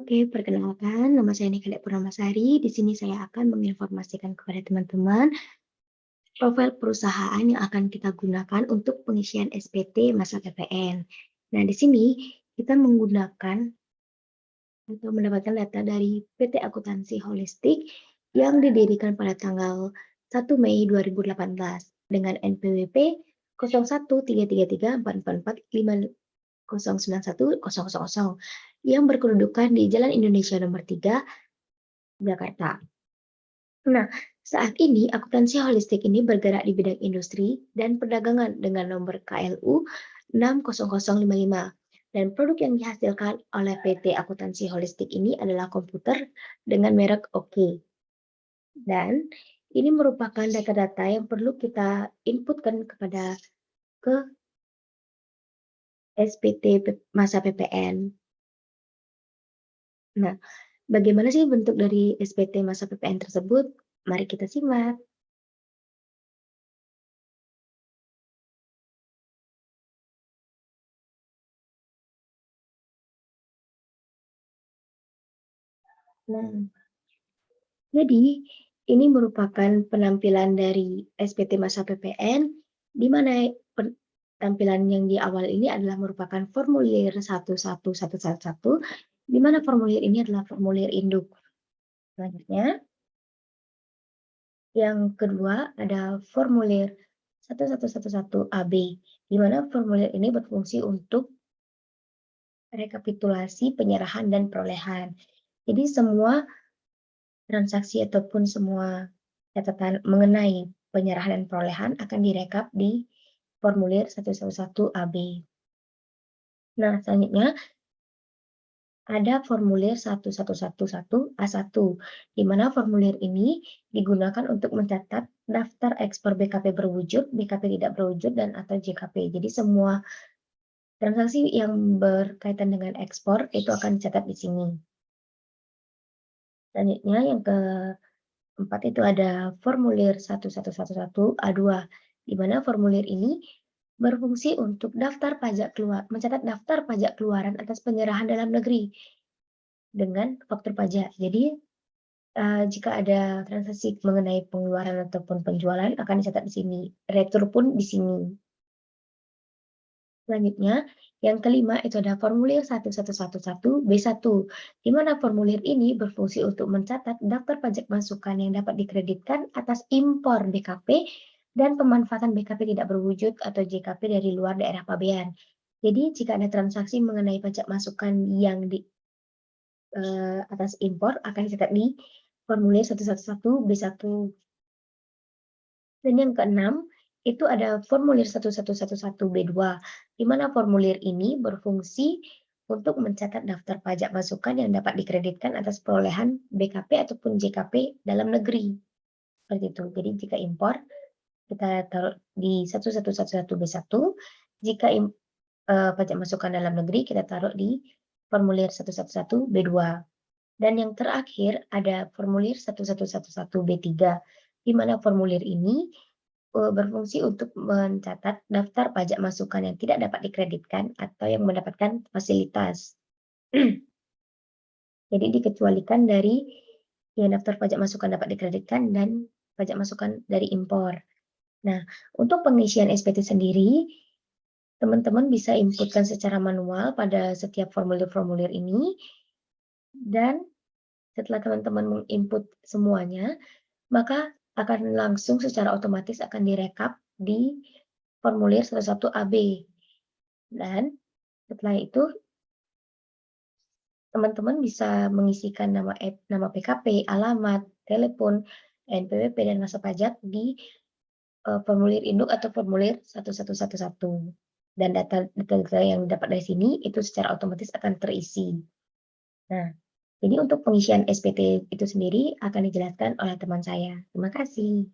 Oke, perkenalkan, nama saya Nikelek Purnamasari. Di sini saya akan menginformasikan kepada teman-teman profil perusahaan yang akan kita gunakan untuk pengisian SPT masa PPN. Nah, di sini kita menggunakan atau mendapatkan data dari PT Akuntansi Holistik yang didirikan pada tanggal 1 Mei 2018 dengan NPWP 01334445091000 yang berkedudukan di Jalan Indonesia nomor 3, Jakarta. Nah, saat ini akuntansi holistik ini bergerak di bidang industri dan perdagangan dengan nomor KLU 60055. Dan produk yang dihasilkan oleh PT Akuntansi Holistik ini adalah komputer dengan merek OK. Dan ini merupakan data-data yang perlu kita inputkan ke SPT masa PPN. Nah, bagaimana sih bentuk dari SPT masa PPN tersebut? Mari kita simak. Nah, jadi ini merupakan penampilan dari SPT masa PPN, di mana tampilan yang di awal ini adalah merupakan formulir 11111, di mana formulir ini adalah formulir induk. Selanjutnya, yang kedua ada formulir 1111 AB, di mana formulir ini berfungsi untuk rekapitulasi penyerahan dan perolehan. Jadi semua transaksi ataupun semua catatan mengenai penyerahan dan perolehan akan direkap di formulir 111 AB. Nah, selanjutnya ada formulir 1111 A1, di mana formulir ini digunakan untuk mencatat daftar ekspor BKP berwujud, BKP tidak berwujud, dan atau JKP. Jadi semua transaksi yang berkaitan dengan ekspor itu akan dicatat di sini. Selanjutnya yang keempat itu ada formulir 1111 A2, di mana formulir ini berfungsi untuk mencatat daftar pajak keluaran atas penyerahan dalam negeri dengan faktur pajak. Jadi jika ada transaksi mengenai pengeluaran ataupun penjualan akan dicatat di sini. Retur pun di sini. Selanjutnya, yang kelima itu ada formulir 1111B1, di mana formulir ini berfungsi untuk mencatat daftar pajak masukan yang dapat dikreditkan atas impor BKP dan pemanfaatan BKP tidak berwujud atau JKP dari luar daerah pabean. Jadi jika ada transaksi mengenai pajak masukan yang di atas impor akan dicatat di formulir 111B1. Dan yang keenam, itu ada formulir 1111B2, di mana formulir ini berfungsi untuk mencatat daftar pajak masukan yang dapat dikreditkan atas perolehan BKP ataupun JKP dalam negeri. Seperti itu. Jadi jika impor, kita taruh di 1111B1, jika pajak masukan dalam negeri, kita taruh di formulir 1111B2. Dan yang terakhir ada formulir 1111B3, di mana formulir ini berfungsi untuk mencatat daftar pajak masukan yang tidak dapat dikreditkan atau yang mendapatkan fasilitas. Jadi dikecualikan dari yang daftar pajak masukan dapat dikreditkan dan pajak masukan dari impor. Nah, untuk pengisian SPT sendiri, teman-teman bisa inputkan secara manual pada setiap formulir-formulir ini, dan setelah teman-teman menginput semuanya, maka akan langsung secara otomatis akan direkap di formulir 11 AB. Dan setelah itu teman-teman bisa mengisikan nama PKP, alamat, telepon, NPWP, dan masa pajak di formulir induk atau formulir 1111. Dan data yang didapat dari sini itu secara otomatis akan terisi. Nah, jadi untuk pengisian SPT itu sendiri akan dijelaskan oleh teman saya. Terima kasih.